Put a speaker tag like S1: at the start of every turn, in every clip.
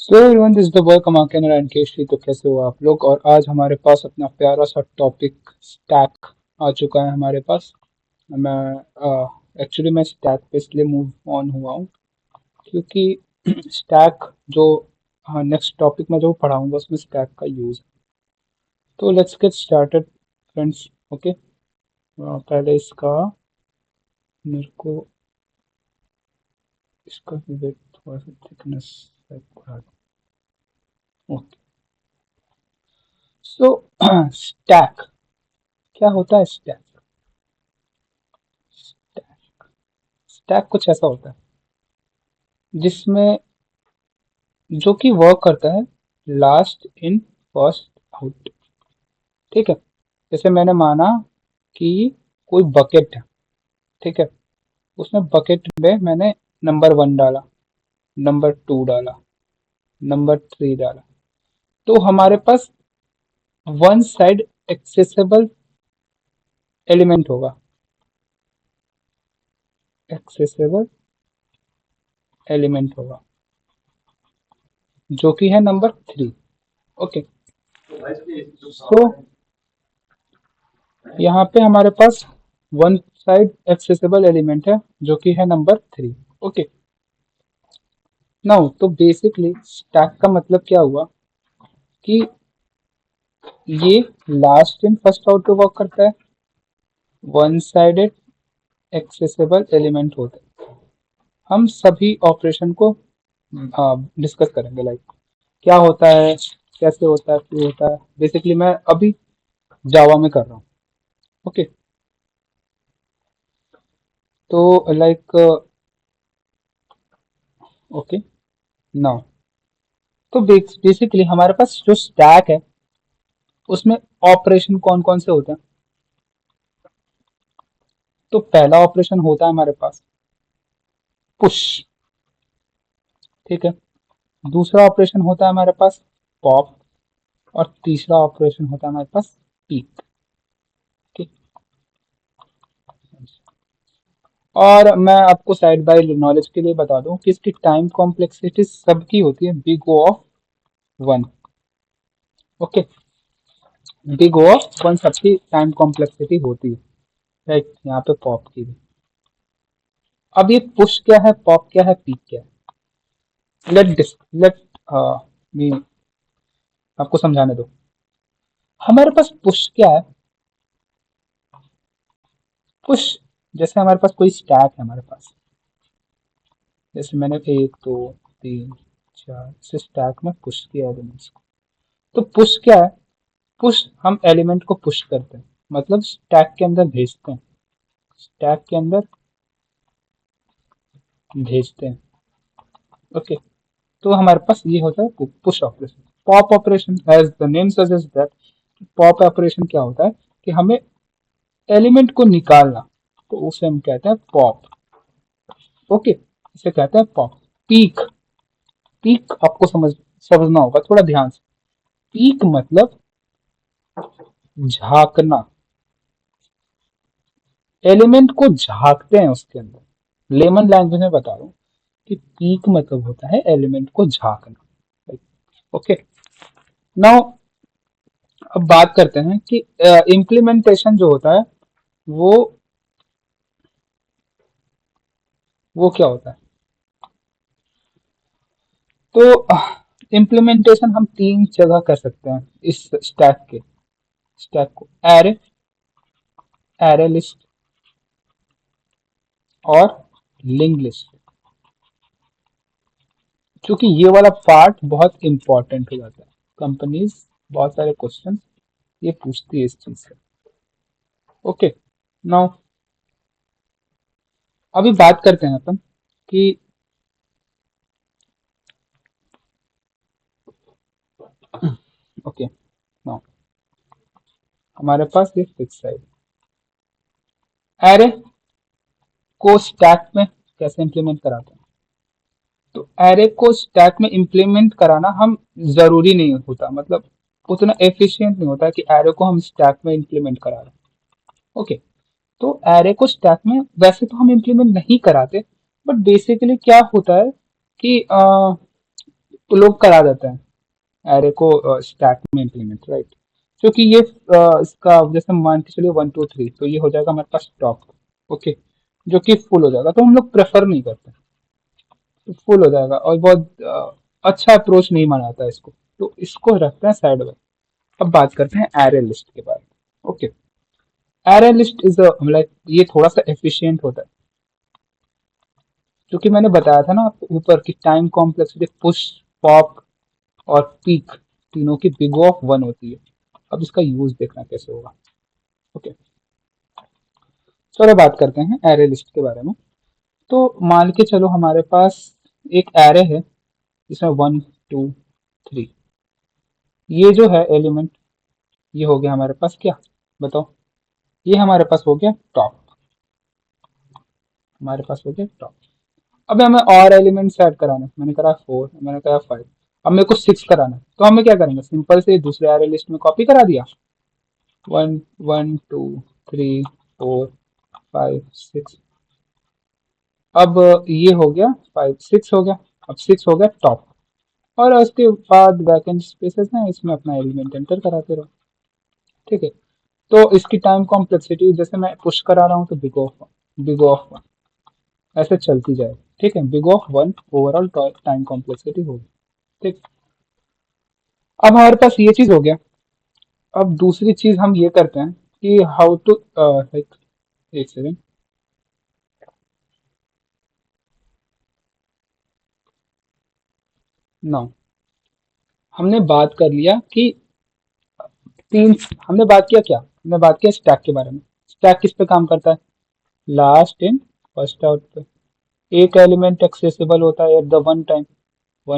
S1: So everyone this the boy कमा के and Keshari. तो कैसे हो आप लोग। और आज हमारे पास अपना प्यारा सा टॉपिक स्टैक आ चुका है हमारे पास। मैं एक्चुअली मैं स्टैक पे इसलिए मूव ऑन हुआ हूँ क्योंकि स्टैक जो नेक्स्ट टॉपिक में जो पढ़ाऊंगा उसमें स्टैक का यूज है। तो let's get started friends. Okay, पहले इसका मेरे को इसका वेट थोड़ा सा थिकनेस बढ़ा दूं। ओके, सो स्टैक क्या होता है। स्टैक स्टैक कुछ ऐसा होता है जिसमें जो कि वर्क करता है लास्ट इन फर्स्ट आउट। ठीक है, जैसे मैंने माना कि कोई बकेट है। ठीक है, उसमें बकेट में मैंने नंबर 1 डाला, नंबर 2 डाला, नंबर 3 डाला। तो हमारे पास वन साइड एक्सेसिबल एलिमेंट होगा। एक्सेसिबल एलिमेंट होगा जो कि है नंबर 3। ओके, तो यहाँ पे हमारे पास वन साइड एक्सेसिबल एलिमेंट है जो कि है नंबर 3। ओके, नाउ तो बेसिकली स्टैक का मतलब क्या हुआ कि ये लास्ट इन फर्स्ट आउट पे वर्क करता है, वन साइडेड एक्सेसिबल एलिमेंट होते हैं। हम सभी ऑपरेशन को डिस्कस करेंगे, लाइक क्या होता है, कैसे होता है, क्यों होता है। बेसिकली मैं अभी जावा में कर रहा हूँ। ओके, तो लाइक ओके, नाउ तो बेसिकली हमारे पास जो स्टैक है उसमें ऑपरेशन कौन कौन से होते हैं। तो पहला ऑपरेशन होता है हमारे पास पुश। ठीक है, दूसरा ऑपरेशन होता है हमारे पास पॉप, और तीसरा ऑपरेशन होता है हमारे पास पीक। ठीक, और मैं आपको साइड बाय नॉलेज के लिए बता दूं कि इसकी टाइम कॉम्प्लेक्सिटी सबकी होती है big O of 1। Okay, big O of 1 सबकी टाइम कॉम्प्लेक्सिटी होती है। राइट, यहाँ पे पॉप की भी। अब ये पुश क्या है, पॉप क्या है, पीक क्या है, लेट मी आपको समझाने दो। हमारे पास पुश क्या है। पुश, जैसे हमारे पास कोई स्टैक है हमारे पास, जैसे मैंने 1 2 3 4 से स्टैक में पुश किया एलिमेंट्स को। तो पुश क्या है, पुश हम एलिमेंट को पुश करते हैं, मतलब स्टैक के अंदर भेजते हैं, स्टैक के अंदर भेजते हैं। ओके, तो हमारे पास ये होता है push operation. Pop operation as the name suggest that, pop operation क्या होता है कि हमें एलिमेंट को निकालना, तो उसे हम कहते हैं पॉप। ओके, इसे कहते हैं पॉप। पीक, पीक आपको समझना होगा थोड़ा ध्यान से। पीक मतलब झांकना, एलिमेंट को झांकते हैं उसके अंदर। लेमन लैंग्वेज में बता रहा हूँ कि पीक मतलब होता है एलिमेंट को झांकना। ओके, नाउ अब बात करते हैं कि इम्प्लीमेंटेशन जो होता है वो वो क्या होता है। तो इम्प्लीमेंटेशन हम 3 जगह कर सकते हैं इस स्टैक को, एरे, एरे लिस्ट और लिंक लिस्ट। क्योंकि ये वाला पार्ट बहुत इंपॉर्टेंट हो जाता है, कंपनीज बहुत सारे क्वेश्चन ये पूछती है इस चीज से। ओके, नाउ अभी बात करते हैं अपन कि ओके, नाउ हमारे पास ये फिक्स है। एरे को स्टैक में कैसे इंप्लीमेंट कराते हैं। तो एरे को स्टैक में इंप्लीमेंट कराना हम जरूरी नहीं होता, मतलब उतना एफिशिएंट नहीं होता कि एरे को हम स्टैक में इंप्लीमेंट करा रहे हैं। ओके, तो एरे को स्टैक में वैसे तो हम इंप्लीमेंट नहीं कराते, बट बेसिकली क्या होता है कि तो लोग करा देते हैं एरे को स्टैक में इम्प्लीमेंट, राइट। क्योंकि ये इसका जैसे मान के चलिए 1 2 3, तो ये हो जाएगा हमारे पास टॉप, ओके, जो कि फुल हो जाएगा, तो हम लोग प्रेफर नहीं करते, तो फुल हो जाएगा और बहुत अच्छा अप्रोच नहीं माना जाता है इसको, तो इसको रखते हैं साइड में। अब बात करते हैं एरे लिस्ट के बारे में, okay. Array list is like ये थोड़ा सा एफिशिएंट होता है, क्योंकि मैंने बताया था ना आपको ऊपर की टाइम कॉम्प्लेक्सिटी पुश, पॉप और पीक तीनों की बिग ऑफ 1 होती है। अब इसका यूज देखना कैसे होगा, ओके। चलो बात करते हैं एरे लिस्ट के बारे में। तो मान के चलो हमारे पास एक एरे है जिसमें 1 2 3, ये जो है एलिमेंट, ये हो गया हमारे पास क्या, बताओ, ये हमारे पास हो गया टॉप, हमारे पास हो गया टॉप। अब हमें और एलिमेंट्स ऐड कराना है, मैंने करा 4, मैंने करा 5, अब मेरे को 6 कराना है, तो हमें क्या करेंगे, सिंपल से दूसरे एरे लिस्ट में कॉपी करा दिया, 1 1 2 3 4 5 6, अब ये हो गया 5 6 हो गया, अब 6 हो गया टॉप, और उसके बाद वैकेंट स्पेसेस हैं, इसमें अपना एलिमेंट एंटर कराते रहो, ठीक है। तो इसकी टाइम कॉम्प्लेक्सिटी जैसे मैं पुश करा रहा हूँ तो बिग ऑफ 1 ऐसे चलती जाए, ठीक है, big of 1 overall time complexity होगी, ठीक। अब हमारे पास ये चीज हो गया। अब दूसरी चीज हम ये करते हैं कि हाउ टू लाइक, एक सेकेंड, नो, हमने बात कर लिया कि तीन, हमने बात किया क्या, हमने बात किया स्टैक के बारे में। स्टैक किस पे काम करता है, लास्ट इन फर्स्ट आउट पे। एक एलिमेंट एक्सेसिबल होता है एट द वन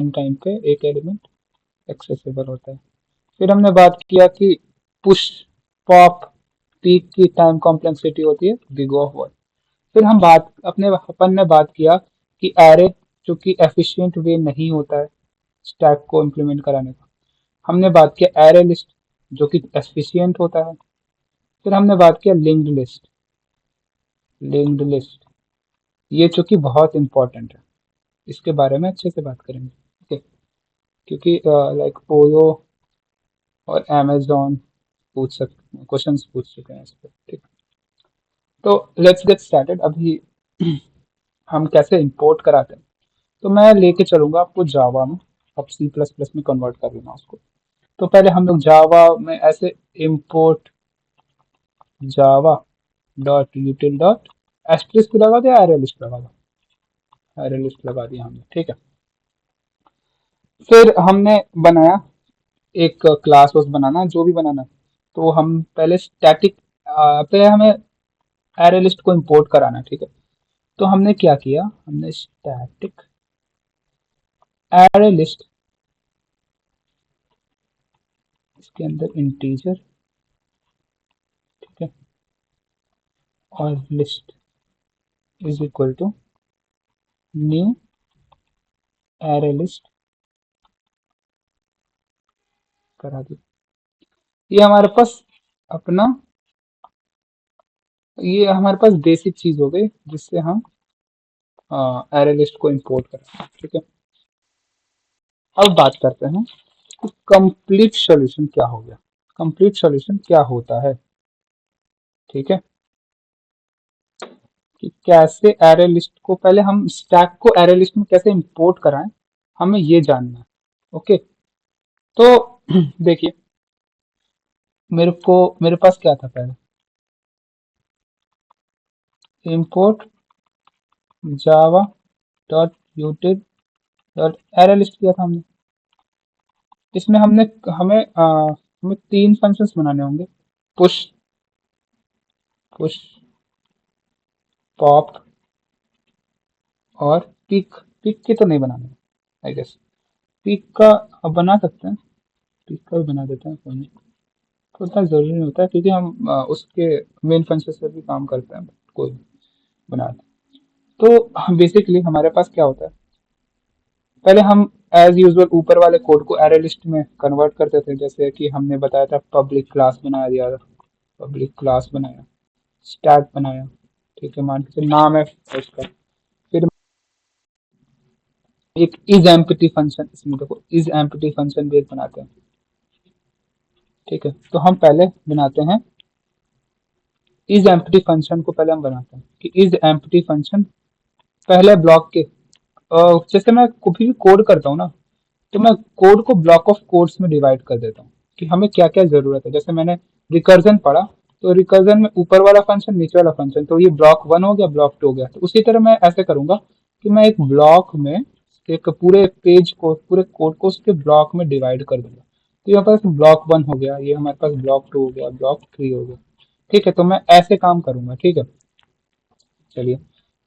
S1: टाइम पे एक एलिमेंट एक्सेसिबल होता है। फिर हमने बात किया कि पुश, पॉप, पीक की टाइम कॉम्प्लेक्सिटी होती है बिग ऑफ 1। फिर हम बात अपने अपन ने बात किया कि एरे चूंकि एफिशिएंट वे नहीं होता है स्टैक को इम्प्लीमेंट कराने का, हमने बात किया एरे लिस्ट जो कि एफिशिएंट होता है। फिर हमने बात किया लिंक्ड लिस्ट ये चूंकि बहुत इंपॉर्टेंट है, इसके बारे में अच्छे से बात करेंगे, ठीक है, क्योंकि लाइक ओयो और अमेजोन पूछ सकते क्वेश्चंस पूछ चुके हैं इस पर, ठीक। तो लेट्स गेट स्टार्टेड। अभी हम कैसे इंपोर्ट कराते हैं, तो मैं लेके चलूंगा आपको जावा में, अब सी प्लस प्लस में कन्वर्ट कर लेना उसको। तो पहले हम लोग जावा में ऐसे import Java dot यूटिल dot asterisk लगा दिया, एरे लिस्ट लगा दिया, एरे लिस्ट लगा दिया हमने, ठीक है। फिर हमने बनाया एक क्लास वास बनाना, जो भी बनाना, तो हम पहले स्टैटिक, पहले हमें एरे लिस्ट को इंपोर्ट कराना है, ठीक है। तो हमने क्या किया, हमने स्टैटिक एरे लिस्ट, इसके अंदर इंटीजर, ठीक है, और list is equal to new array list करा दी। ये हमारे पास अपना, ये हमारे पास बेसिक चीज हो गई जिससे हम एरे लिस्ट को इंपोर्ट करें, ठीक है। अब बात करते हैं कि कंप्लीट सॉल्यूशन क्या हो गया, कंप्लीट सॉल्यूशन क्या होता है, ठीक है, कि कैसे एरे लिस्ट को, पहले हम स्टैक को एरे लिस्ट में कैसे इंपोर्ट कराएं, हमें ये जानना है, ओके। तो देखिए, मेरे पास क्या था पहले, import Java dot यूटिल dot array list किया था हमने। इसमें हमें तीन फंक्शंस बनाने होंगे, पुश, पुश, पॉप और पिक। पिक के तो नहीं बनाने, आई गेस पिक का अब बना सकते हैं, पिक का भी बना देते हैं, कोई नहीं, तो उतना जरूरी नहीं होता है क्योंकि हम उसके मेन फंक्शन से भी काम करते हैं, कोई नहीं, बना दें। तो बेसिकली हमारे पास क्या होता है, पहले हम एज यूजुअल ऊपर वाले कोड को एरे लिस्ट में कन्वर्ट करते थे, जैसे कि हमने बताया था पब्लिक क्लास बना दिया, पब्लिक क्लास बनाया, स्टैक बनाया, ठीक है, मान के चलो नाम है उसका। फिर एक इज एम्प्टी फंक्शन, इसमें देखो इज एम्प्टी फंक्शन भी एक बनाते हैं। ठीक है, तो हम पहले बनाते हैं इज एम्प्टी फंक्शन को, पहले हम बनाते हैं कि इज एम्प्टी फंक्शन पहले ब्लॉक के जैसे मैं कभी भी कोड करता हूँ ना, तो मैं कोड को ब्लॉक ऑफ कोड्स में डिवाइड कर देता हूँ कि हमें क्या क्या जरूरत है। जैसे मैंने रिकर्जन पढ़ा, तो रिकर्जन में ऊपर वाला फंक्शन नीचे वाला फंक्शन, तो ये ब्लॉक 1 हो गया, ब्लॉक 2 हो गया। तो उसी तरह मैं ऐसे करूंगा कि मैं एक ब्लॉक में एक पूरे पेज को, पूरे कोड को उसके ब्लॉक में डिवाइड कर दूंगा। तो यहाँ पास ब्लॉक 1 हो गया, ये हमारे पास ब्लॉक 2 हो गया, ब्लॉक 3 हो गया। ठीक है, तो मैं ऐसे काम करूंगा। ठीक है, चलिए।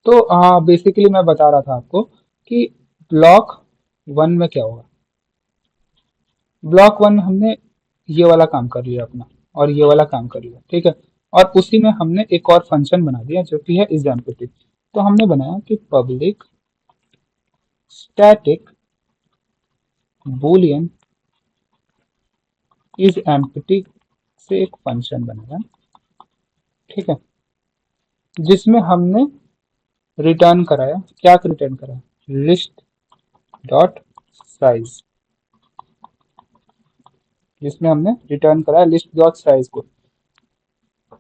S1: तो बेसिकली मैं बता रहा था आपको कि ब्लॉक 1 में क्या होगा। ब्लॉक 1 में हमने ये वाला काम कर लिया अपना, और ये वाला काम कर लिया। ठीक है, और उसी में हमने एक और फंक्शन बना दिया जो कि है isEmpty। तो हमने बनाया कि पब्लिक स्टैटिक बूलियन isEmpty से एक फंक्शन बनाया। ठीक है, जिसमें हमने रिटर्न कराया, क्या रिटर्न कराया, लिस्ट डॉट साइज, जिसमें हमने रिटर्न कराया लिस्ट डॉट साइज को।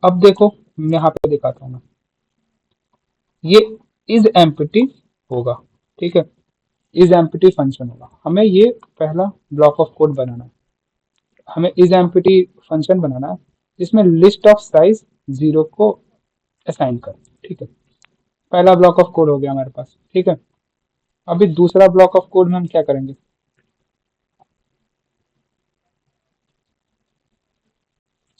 S1: अब देखो, मैं यहाँ पे दिखाता हूँ, ये इज एम्प्टी होगा। ठीक है, इज एम्प्टी फंक्शन होगा। हमें ये पहला ब्लॉक ऑफ कोड बनाना है, हमें इज एम्प्टी फंक्शन बनाना है जिसमें लिस्ट ऑफ साइज 0 को असाइन कर। ठीक है, पहला ब्लॉक ऑफ कोड हो गया हमारे पास। ठीक है, अभी दूसरा ब्लॉक ऑफ कोड में हम क्या करेंगे,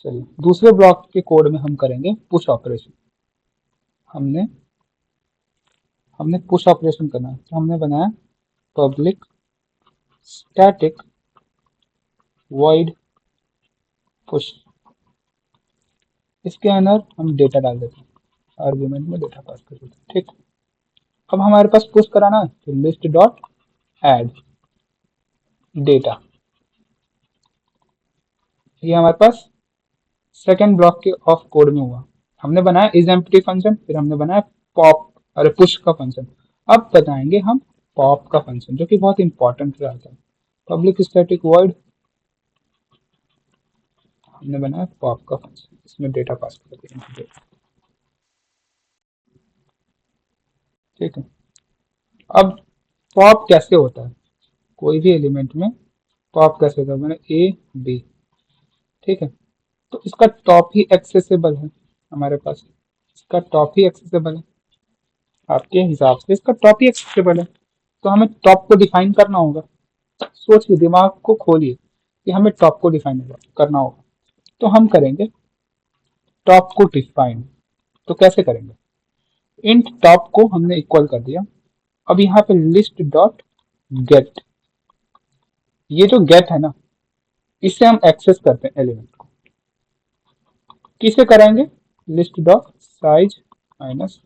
S1: चलिए दूसरे ब्लॉक के कोड में हम करेंगे पुश ऑपरेशन। हमने हमने पुश ऑपरेशन करना है, तो हमने बनाया पब्लिक स्टैटिक वॉइड पुश। इसके अंदर हम डेटा डाल देते हैं, आर्गुमेंट में डेटा पास कर देते हैं। ठीक, अब हमारे पास पुश कराना है, तो लिस्ट डॉट एड डेटा, ये हमारे पास सेकेंड ब्लॉक के ऑफ कोड में हुआ। हमने बनाया इज एम्प्टी फंक्शन, फिर हमने बनाया पॉप, अरे पुश का फंक्शन। अब बताएंगे हम पॉप का फंक्शन, जो कि बहुत इंपॉर्टेंट रहता है। पब्लिक स्टैटिक वॉइड, हमने बनाया पॉप का फंक्शन, इसमें डेटा पास कर दिया। ठीक है, अब पॉप कैसे होता है, कोई भी एलिमेंट में पॉप कैसे होता है, मैंने ए बी। ठीक है, तो इसका टॉप ही एक्सेसिबल है हमारे पास, इसका टॉप ही एक्सेसिबल है, आपके हिसाब से इसका टॉप ही एक्सेसिबल है। तो हमें टॉप को डिफाइन करना होगा। सोचिए, दिमाग को खोलिए कि हमें टॉप को डिफाइन करना होगा। तो हम करेंगे टॉप को डिफाइन। तो कैसे करेंगे, इंट टॉप को हमने इक्वल कर दिया। अब यहाँ पे लिस्ट डॉट गेट, ये जो गेट है ना, इससे हम एक्सेस करते हैं एलिमेंट को। किसे कराएंगे, list dot size minus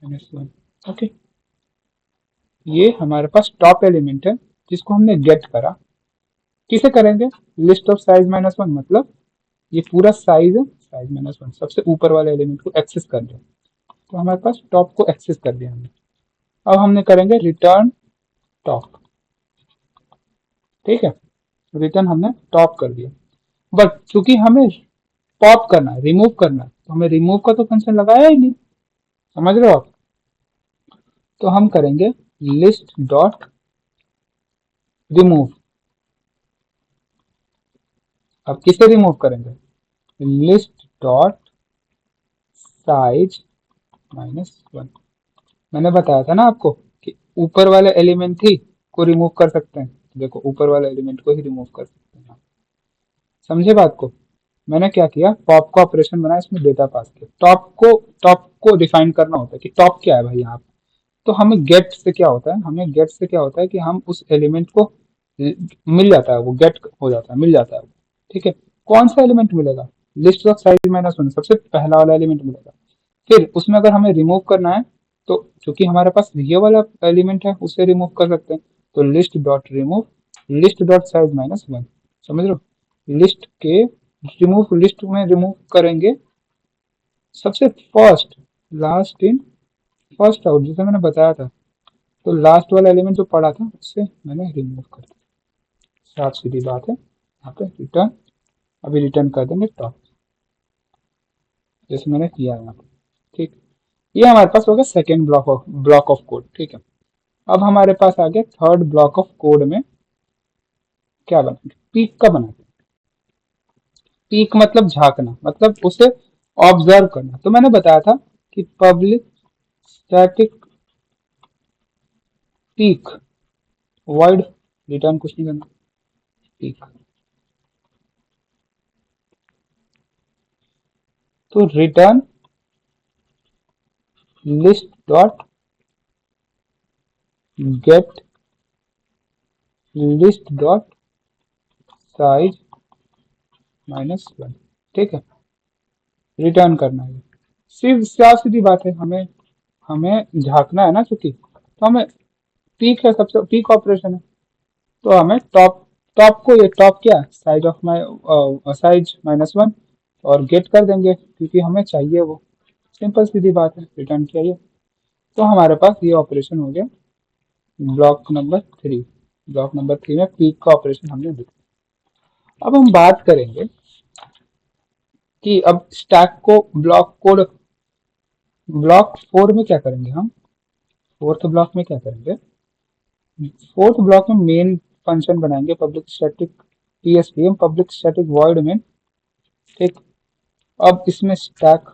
S1: minus 1। Okay, ये हमारे पास टॉप एलिमेंट है जिसको हमने गेट करा। किसे करेंगे, लिस्ट ऑफ साइज माइनस 1, मतलब ये पूरा साइज है, साइज माइनस 1 सबसे ऊपर वाले एलिमेंट को एक्सेस कर दिया। तो हमारे पास टॉप को एक्सेस कर दिया हमने। अब हमने करेंगे रिटर्न टॉप। ठीक है, रिटर्न हमने टॉप कर दिया। बट चूंकि हमें पॉप करना है, रिमूव करना है, तो हमें रिमूव का तो फंक्शन लगाया ही नहीं। समझ रहे हो आप, तो हम करेंगे लिस्ट डॉट रिमूव। अब किसे रिमूव करेंगे, लिस्ट डॉट साइज माइनस 1। मैंने बताया था ना आपको कि ऊपर वाले एलिमेंट ही को रिमूव कर सकते हैं। देखो, ऊपर वाले एलिमेंट को ही रिमूव कर सकते हैं। समझे बात को, मैंने क्या किया, पॉप का ऑपरेशन बनाया, इसमें डेटा पास किया। टॉप को डिफाइन करना होता है कि टॉप क्या है भाई यहाँ। तो हमें गेट से क्या होता है, हमें गेट से क्या होता है कि हम उस एलिमेंट को मिल जाता है, वो गेट हो जाता है, मिल जाता है। ठीक है, कौन सा एलिमेंट मिलेगा, लिस्ट ऑफ साइज माइनस 1, सबसे पहला वाला एलिमेंट मिलेगा। फिर उसमें अगर हमें रिमूव करना है, तो क्योंकि हमारे पास ये वाला एलिमेंट है, उसे रिमूव कर सकते हैं। तो list dot remove list dot size minus 1। समझ लो, लिस्ट के रिमूव, लिस्ट में रिमूव करेंगे सबसे first, last in first out, जैसे मैंने बताया था। तो लास्ट वाला एलिमेंट जो पड़ा था उससे मैंने रिमूव कर दिया। साफ सीधी बात है। यहाँ पे रिटर्न, अभी रिटर्न कर देंगे टॉप, जैसे मैंने किया यहाँ पे। ठीक, ये हमारे पास हो गया सेकेंड ब्लॉक ऑफ कोड। ठीक है, अब हमारे पास आ गया थर्ड ब्लॉक ऑफ कोड में क्या बनाएंगे, पीक का बनाएंगे। पीक मतलब झांकना, मतलब उसे ऑब्जर्व करना। तो मैंने बताया था कि public static peak void return, कुछ नहीं करना, पीक। तो return list dot gate list dot size -1। ठीक है, रिटर्न करना है। सिर्फ साफ सीधी बात है, हमें हमें झांकना है ना, चूंकि तो हमें पीक है, सबसे पीक ऑपरेशन है। तो हमें टॉप, टॉप को, ये टॉप क्या है, साइज ऑफ माई साइज -1 और गेट कर देंगे क्योंकि हमें चाहिए वो। सिंपल सीधी बात है, रिटर्न किया ये। तो हमारे पास ये ऑपरेशन हो गया ब्लॉक नंबर 3। ब्लॉक नंबर 3 में पीक का ऑपरेशन हमने दिया। अब हम बात करेंगे कि अब स्टैक को ब्लॉक कोड, ब्लॉक 4 में क्या करेंगे हम, फोर्थ ब्लॉक में क्या करेंगे, फोर्थ ब्लॉक में मेन फंक्शन बनाएंगे public static PSPM public static void main. ठीक, अब इसमें स्टैक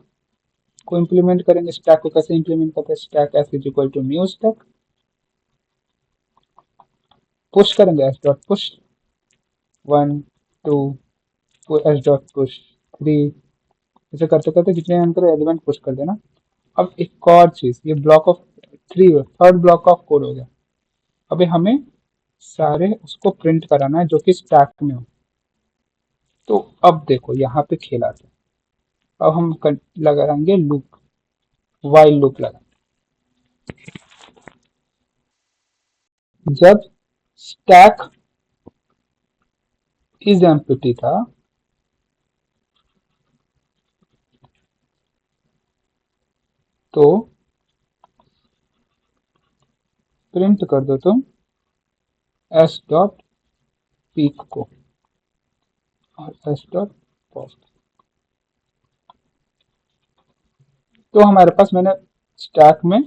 S1: को इम्प्लीमेंट करेंगे। स्टैक को कैसे इम्प्लीमेंट करते हैं, stack S is equal to new stack, push करेंगे S dot push 1 2, S dot push 3, ऐसे करते करते जितने अंतर एलिमेंट पुश कर देना। अब एक और चीज, ये block of 3 third block of code हो गया। अभी हमें सारे उसको प्रिंट कराना है जो कि स्टैक में हो। तो अब देखो यहाँ पे खेला था, अब हम लगाएंगे लूप, वाइल लूप लगा। जब स्टैक इज एम्प्टी था तो प्रिंट कर दो तुम एस डॉट पीक को और एस डॉट पोस्ट। तो हमारे पास मैंने स्टैक में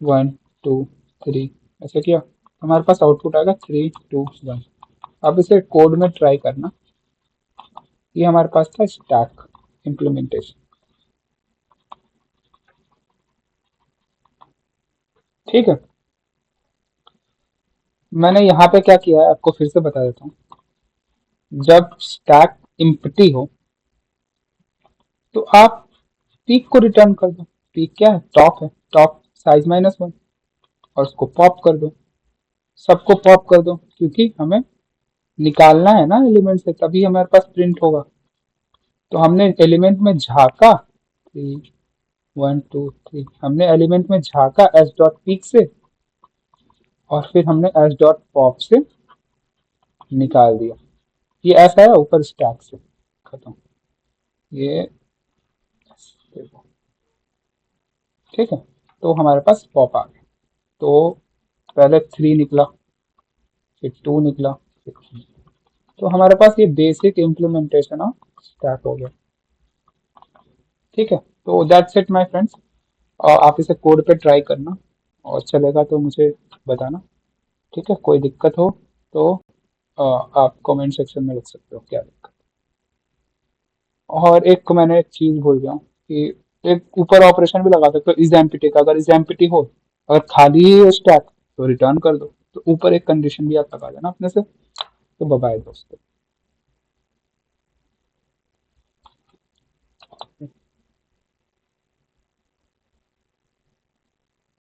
S1: 1 2 3 ऐसे किया, हमारे पास आउटपुट आएगा 3 2 1। अब इसे कोड में ट्राई करना। ये हमारे पास था स्टैक इम्प्लीमेंटेशन। ठीक है, मैंने यहाँ पे क्या किया है आपको फिर से बता देता हूँ। जब स्टैक इम्प्टी हो तो आप पीक को रिटर्न कर दो। पीक क्या है, टॉप है, टॉप साइज -1, और उसको पॉप कर दो, सबको पॉप कर दो, क्योंकि हमें निकालना है ना एलिमेंट से, तभी हमारे पास प्रिंट होगा। तो हमने एलिमेंट में झांका 3 1 2 3, हमने एलिमेंट में झांका एस डॉट पीक से और फिर हमने एस डॉट पॉप से निकाल दिया। ये ऐसा है ऊपर स्टैक से खत्म। ये देखो, ठीक है, तो हमारे पास पॉप आ गया। तो पहले 3 निकला, फिर 2 निकला, फिर 3। तो हमारे पास ये बेसिक इम्प्लीमेंटेशन ऑफ स्टैक हो गया। ठीक है, तो दैट्स इट माय फ्रेंड्स। और आप इसे कोड पे ट्राई करना और चलेगा तो मुझे बताना। ठीक है, कोई दिक्कत हो तो आप कमेंट सेक्शन में लिख सकते हो क्या दिक्कत। और एक मैंने एक चीज भूल गया हूँ कि एक ऊपर ऑपरेशन भी लगा सकते हो इज एम्प्टी का। अगर इज एम्प्टी हो, अगर खाली ही है स्टैक तो रिटर्न कर दो। तो ऊपर एक कंडीशन भी आप लगा देना अपने से। तो बाय दोस्तों।